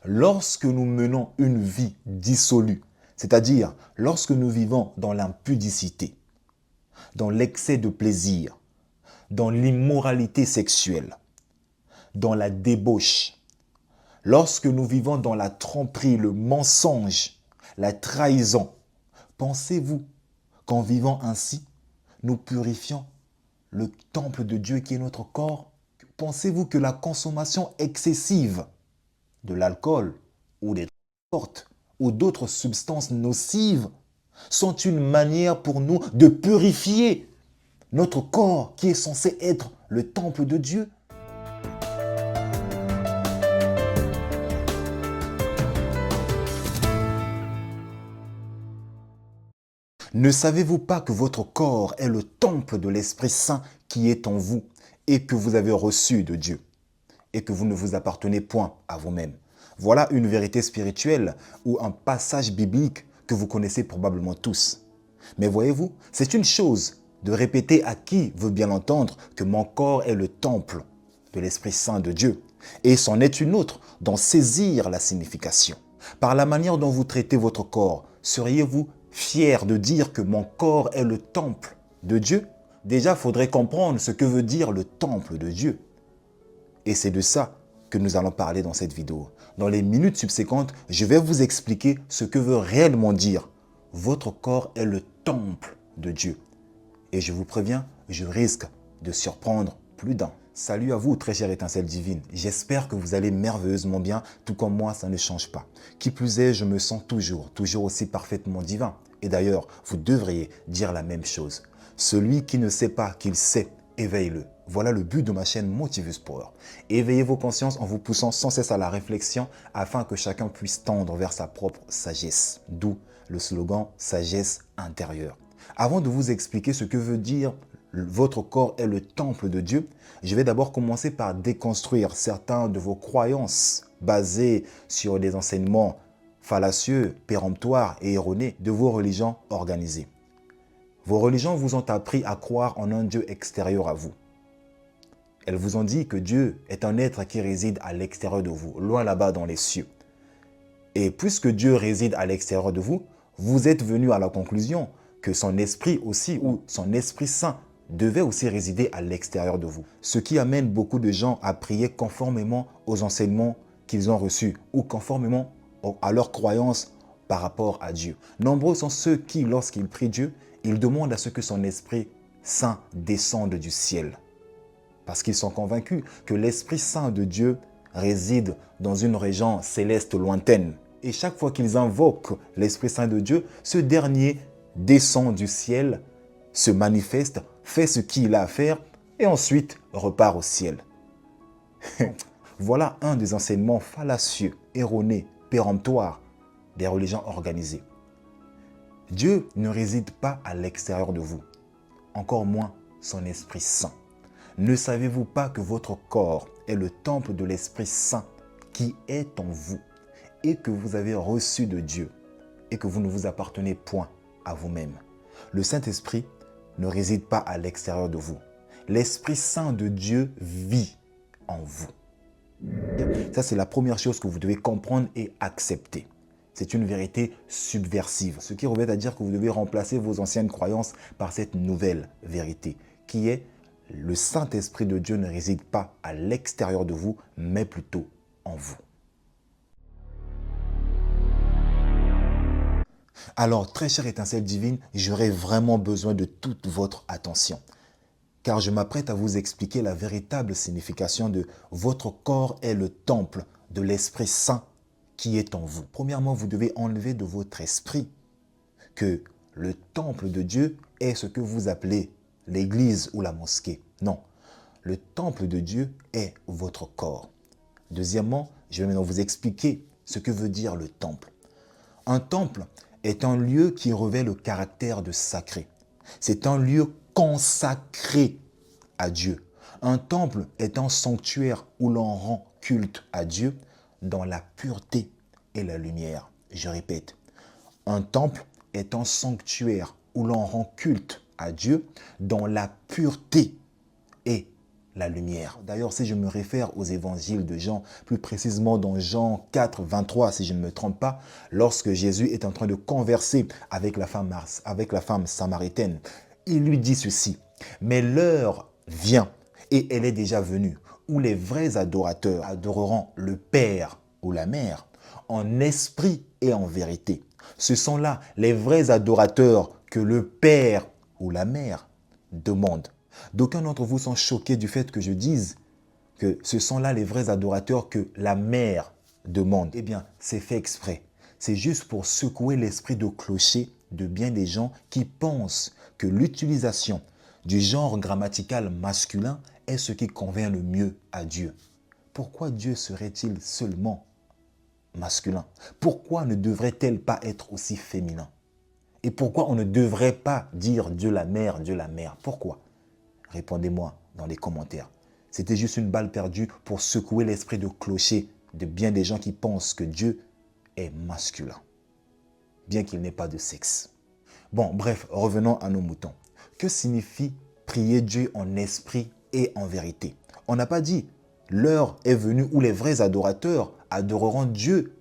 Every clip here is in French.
lorsque nous menons une vie dissolue, c'est-à-dire lorsque nous vivons dans l'impudicité, dans l'excès de plaisir, dans l'immoralité sexuelle, dans la débauche, lorsque nous vivons dans la tromperie, le mensonge, la trahison, pensez-vous qu'en vivant ainsi, nous purifions le temple de Dieu qui est notre corps? Pensez-vous que la consommation excessive de l'alcool ou des drogues fortes ou d'autres substances nocives sont une manière pour nous de purifier notre corps qui est censé être le temple de Dieu? Ne savez-vous pas que votre corps est le temple de l'Esprit Saint qui est en vous et que vous avez reçu de Dieu et que vous ne vous appartenez point à vous-même? Voilà une vérité spirituelle ou un passage biblique que vous connaissez probablement tous. Mais voyez-vous, c'est une chose de répéter à qui veut bien entendre que mon corps est le temple de l'Esprit Saint de Dieu. Et c'en est une autre d'en saisir la signification. Par la manière dont vous traitez votre corps, seriez-vous fier de dire que mon corps est le temple de Dieu? Déjà, il faudrait comprendre ce que veut dire le temple de Dieu. Et c'est de ça que nous allons parler dans cette vidéo. Dans les minutes subséquentes, je vais vous expliquer ce que veut réellement dire votre corps est le temple de Dieu. Et je vous préviens, je risque de surprendre plus d'un. Salut à vous, très chère étincelle divine. J'espère que vous allez merveilleusement bien, tout comme moi, ça ne change pas. Qui plus est, je me sens toujours aussi parfaitement divin. Et d'ailleurs, vous devriez dire la même chose. Celui qui ne sait pas qu'il sait, éveille-le. Voilà le but de ma chaîne Motivus Power. Éveillez vos consciences en vous poussant sans cesse à la réflexion afin que chacun puisse tendre vers sa propre sagesse. D'où le slogan « Sagesse intérieure ». Avant de vous expliquer ce que veut dire « Votre corps est le temple de Dieu », je vais d'abord commencer par déconstruire certains de vos croyances basées sur des enseignements fallacieux, péremptoires et erronés de vos religions organisées. Vos religions vous ont appris à croire en un Dieu extérieur à vous. Elles vous ont dit que Dieu est un être qui réside à l'extérieur de vous, loin là-bas dans les cieux. Et puisque Dieu réside à l'extérieur de vous, vous êtes venu à la conclusion que son esprit aussi, ou son Esprit Saint, devait aussi résider à l'extérieur de vous. Ce qui amène beaucoup de gens à prier conformément aux enseignements qu'ils ont reçus ou conformément à leurs croyances par rapport à Dieu. Nombreux sont ceux qui, lorsqu'ils prient Dieu, ils demandent à ce que son Esprit Saint descende du ciel. Parce qu'ils sont convaincus que l'Esprit Saint de Dieu réside dans une région céleste lointaine. Et chaque fois qu'ils invoquent l'Esprit Saint de Dieu, ce dernier descend du ciel, se manifeste, fait ce qu'il a à faire et ensuite repart au ciel. Voilà un des enseignements fallacieux, erronés, péremptoires des religions organisées. Dieu ne réside pas à l'extérieur de vous, encore moins son Esprit Saint. Ne savez-vous pas que votre corps est le temple de l'Esprit Saint qui est en vous et que vous avez reçu de Dieu et que vous ne vous appartenez point à vous-même? Le Saint-Esprit ne réside pas à l'extérieur de vous. L'Esprit Saint de Dieu vit en vous. Ça, c'est la première chose que vous devez comprendre et accepter. C'est une vérité subversive, ce qui revient à dire que vous devez remplacer vos anciennes croyances par cette nouvelle vérité, qui est le Saint-Esprit de Dieu ne réside pas à l'extérieur de vous, mais plutôt en vous. Alors, très chère étincelle divine, j'aurai vraiment besoin de toute votre attention. Car je m'apprête à vous expliquer la véritable signification de « Votre corps est le temple de l'Esprit Saint qui est en vous ». Premièrement, vous devez enlever de votre esprit que le temple de Dieu est ce que vous appelez l'église ou la mosquée. Non, le temple de Dieu est votre corps. Deuxièmement, je vais maintenant vous expliquer ce que veut dire le temple. Un temple est un lieu qui revêt le caractère de sacré. C'est un lieu consacré à Dieu. Un temple est un sanctuaire où l'on rend culte à Dieu dans la pureté et la lumière. Je répète, un temple est un sanctuaire où l'on rend culte à Dieu dans la pureté et la lumière. D'ailleurs, si je me réfère aux évangiles de Jean, plus précisément dans Jean 4, 23, si je ne me trompe pas, lorsque Jésus est en train de converser avec la femme samaritaine, il lui dit ceci: « Mais l'heure vient, et elle est déjà venue, où les vrais adorateurs adoreront le Père ou la Mère en esprit et en vérité. Ce sont là les vrais adorateurs que le Père ou la Mère demande. » D'aucuns d'entre vous sont choqués du fait que je dise que ce sont là les vrais adorateurs que la Mère demande. Eh bien, c'est fait exprès. C'est juste pour secouer l'esprit de clocher de bien des gens qui pensent que l'utilisation du genre grammatical masculin est ce qui convient le mieux à Dieu. Pourquoi Dieu serait-il seulement masculin? Pourquoi ne devrait-elle pas être aussi féminin? Et pourquoi on ne devrait pas dire Dieu la mère, Dieu la mère? Pourquoi? Répondez-moi dans les commentaires. C'était juste une balle perdue pour secouer l'esprit de clocher de bien des gens qui pensent que Dieu est masculin, bien qu'il n'ait pas de sexe. Bon, bref, revenons à nos moutons. Que signifie prier Dieu en esprit et en vérité? On n'a pas dit l'heure est venue où les vrais adorateurs adoreront Dieu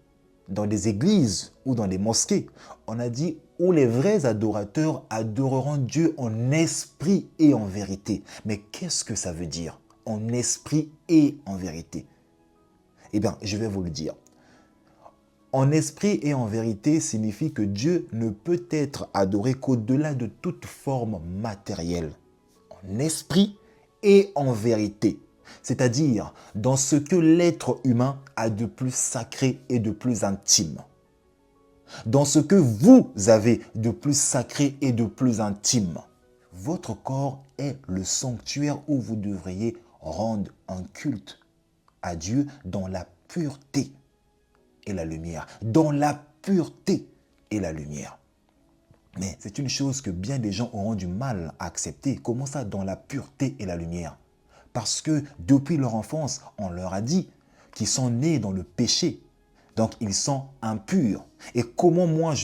dans des églises ou dans des mosquées. On a dit où les vrais adorateurs adoreront Dieu en esprit et en vérité. Mais qu'est-ce que ça veut dire, en esprit et en vérité? Eh bien, je vais vous le dire. En esprit et en vérité signifie que Dieu ne peut être adoré qu'au-delà de toute forme matérielle. En esprit et en vérité. C'est-à-dire dans ce que l'être humain a de plus sacré et de plus intime. Dans ce que vous avez de plus sacré et de plus intime. Votre corps est le sanctuaire où vous devriez rendre un culte à Dieu dans la pureté et la lumière. Dans la pureté et la lumière. Mais c'est une chose que bien des gens auront du mal à accepter. Comment ça, dans la pureté et la lumière? Parce que depuis leur enfance, on leur a dit qu'ils sont nés dans le péché. Donc, ils sont impurs. Et comment moi,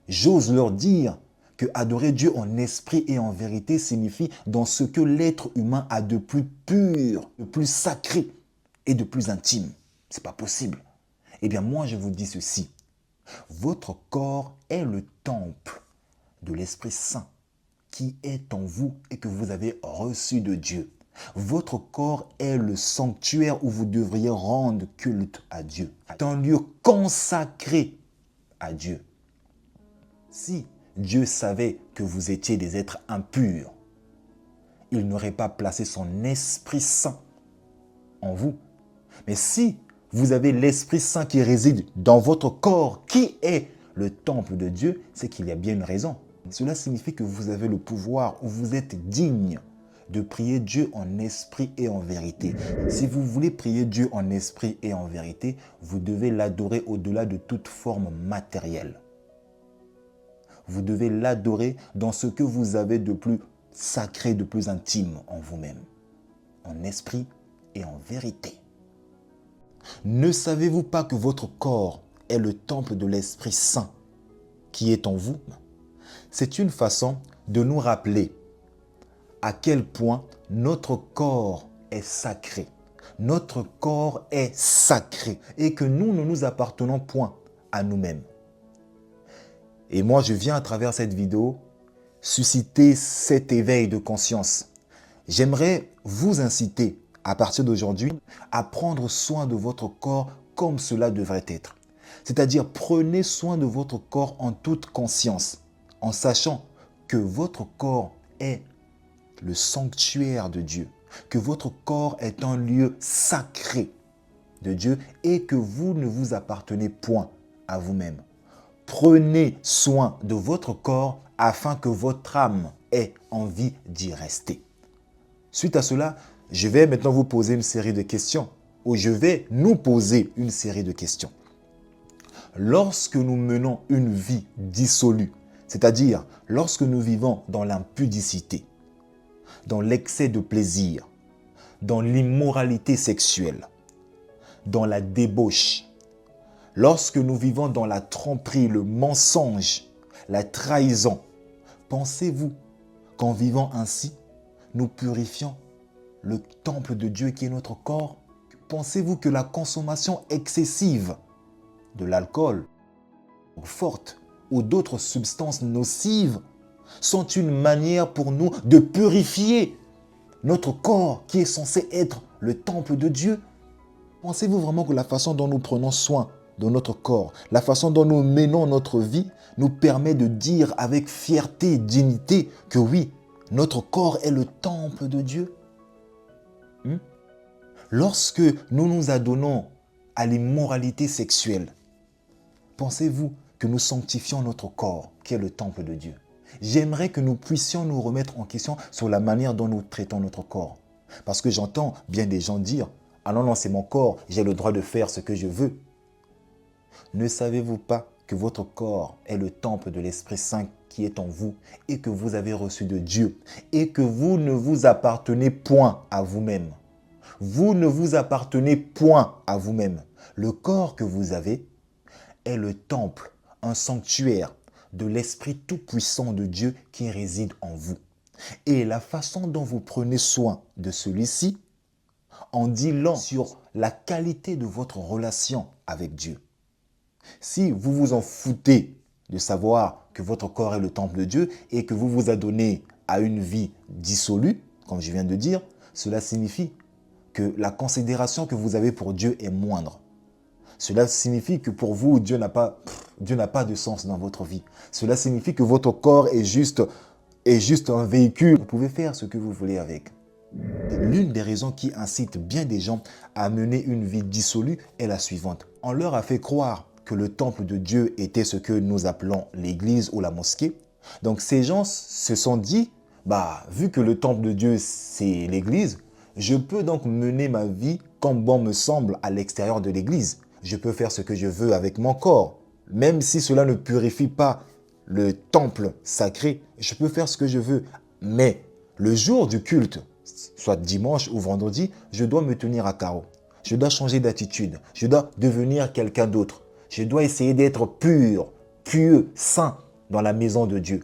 j'ose leur dire que adorer Dieu en esprit et en vérité signifie dans ce que l'être humain a de plus pur, de plus sacré et de plus intime. C'est pas possible. Eh bien, moi, je vous dis ceci. Votre corps est le temple de l'Esprit Saint qui est en vous et que vous avez reçu de Dieu. Votre corps est le sanctuaire où vous devriez rendre culte à Dieu. C'est un lieu consacré à Dieu. Si Dieu savait que vous étiez des êtres impurs, il n'aurait pas placé son Esprit Saint en vous. Mais si vous avez l'Esprit Saint qui réside dans votre corps, qui est le temple de Dieu, c'est qu'il y a bien une raison. Cela signifie que vous avez le pouvoir, ou vous êtes digne de prier Dieu en esprit et en vérité. Si vous voulez prier Dieu en esprit et en vérité, vous devez l'adorer au-delà de toute forme matérielle. Vous devez l'adorer dans ce que vous avez de plus sacré, de plus intime en vous-même, en esprit et en vérité. Ne savez-vous pas que votre corps est le temple de l'Esprit Saint qui est en vous? C'est une façon de nous rappeler à quel point notre corps est sacré. Notre corps est sacré et que nous ne nous appartenons point à nous-mêmes. Et moi, je viens à travers cette vidéo susciter cet éveil de conscience. J'aimerais vous inciter à partir d'aujourd'hui à prendre soin de votre corps comme cela devrait être. C'est-à-dire prenez soin de votre corps en toute conscience, en sachant que votre corps est le sanctuaire de Dieu, que votre corps est un lieu sacré de Dieu et que vous ne vous appartenez point à vous-même. Prenez soin de votre corps afin que votre âme ait envie d'y rester. Suite à cela, je vais maintenant vous poser une série de questions, ou je vais nous poser une série de questions. Lorsque nous menons une vie dissolue, c'est-à-dire lorsque nous vivons dans l'impudicité, dans l'excès de plaisir, dans l'immoralité sexuelle, dans la débauche, lorsque nous vivons dans la tromperie, le mensonge, la trahison, pensez-vous qu'en vivant ainsi, nous purifions le temple de Dieu qui est notre corps? Pensez-vous que la consommation excessive de l'alcool, forte ou d'autres substances nocives sont une manière pour nous de purifier notre corps qui est censé être le temple de Dieu? Pensez-vous vraiment que la façon dont nous prenons soin de notre corps, la façon dont nous menons notre vie, nous permet de dire avec fierté et dignité que oui, notre corps est le temple de Dieu? Lorsque nous nous adonnons à l'immoralité sexuelle, pensez-vous que nous sanctifions notre corps, qui est le temple de Dieu? J'aimerais que nous puissions nous remettre en question sur la manière dont nous traitons notre corps. Parce que j'entends bien des gens dire « Ah non, non, c'est mon corps, j'ai le droit de faire ce que je veux. » Ne savez-vous pas que votre corps est le temple de l'Esprit Saint qui est en vous et que vous avez reçu de Dieu et que vous ne vous appartenez point à vous-même? Vous ne vous appartenez point à vous-même. Le corps que vous avez est le temple, un sanctuaire de l'Esprit tout-puissant de Dieu qui réside en vous. Et la façon dont vous prenez soin de celui-ci en dit long sur la qualité de votre relation avec Dieu. Si vous vous en foutez de savoir que votre corps est le temple de Dieu et que vous vous adonnez à une vie dissolue, comme je viens de dire, cela signifie que la considération que vous avez pour Dieu est moindre. Cela signifie que pour vous, Dieu n'a pas de sens dans votre vie. Cela signifie que votre corps est juste un véhicule. Vous pouvez faire ce que vous voulez avec. L'une des raisons qui incite bien des gens à mener une vie dissolue est la suivante. On leur a fait croire que le temple de Dieu était ce que nous appelons l'église ou la mosquée. Donc ces gens se sont dit, vu que le temple de Dieu c'est l'église, je peux donc mener ma vie comme bon me semble à l'extérieur de l'église. Je peux faire ce que je veux avec mon corps. Même si cela ne purifie pas le temple sacré, je peux faire ce que je veux. Mais le jour du culte, soit dimanche ou vendredi, je dois me tenir à carreau. Je dois changer d'attitude. Je dois devenir quelqu'un d'autre. Je dois essayer d'être pur, pieux, saint dans la maison de Dieu.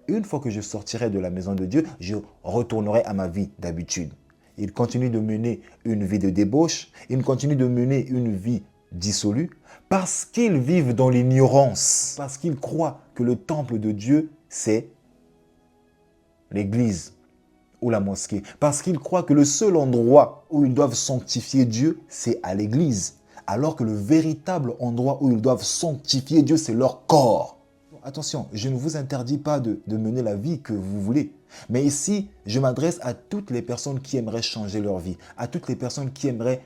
Une fois que je sortirai de la maison de Dieu, je retournerai à ma vie d'habitude. Ils continuent de mener une vie de débauche. Ils continuent de mener une vie dissolue parce qu'ils vivent dans l'ignorance. Parce qu'ils croient que le temple de Dieu, c'est l'église ou la mosquée. Parce qu'ils croient que le seul endroit où ils doivent sanctifier Dieu, c'est à l'église. Alors que le véritable endroit où ils doivent sanctifier Dieu, c'est leur corps. Attention, je ne vous interdis pas de mener la vie que vous voulez. Mais ici, je m'adresse à toutes les personnes qui aimeraient changer leur vie, à toutes les personnes qui aimeraient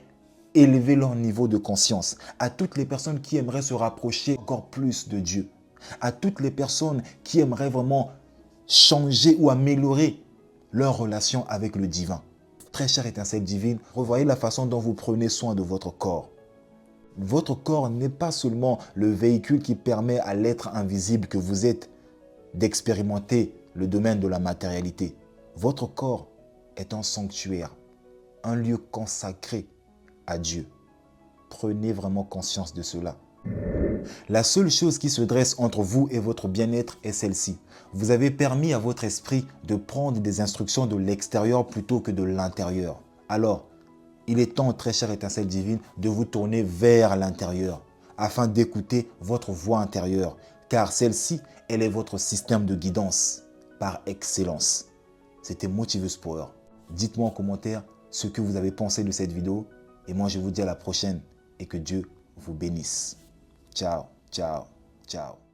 élever leur niveau de conscience, à toutes les personnes qui aimeraient se rapprocher encore plus de Dieu, à toutes les personnes qui aimeraient vraiment changer ou améliorer leur relation avec le divin. Très chère étincelle divine, revoyez la façon dont vous prenez soin de votre corps. Votre corps n'est pas seulement le véhicule qui permet à l'être invisible que vous êtes d'expérimenter le domaine de la matérialité. Votre corps est un sanctuaire, un lieu consacré à Dieu. Prenez vraiment conscience de cela. La seule chose qui se dresse entre vous et votre bien-être est celle-ci. Vous avez permis à votre esprit de prendre des instructions de l'extérieur plutôt que de l'intérieur. Alors, il est temps, très chère étincelle divine, de vous tourner vers l'intérieur afin d'écouter votre voix intérieure, car celle-ci, elle est votre système de guidance par excellence. C'était Motivus Power. Dites-moi en commentaire ce que vous avez pensé de cette vidéo et moi je vous dis à la prochaine et que Dieu vous bénisse. Ciao, ciao, ciao.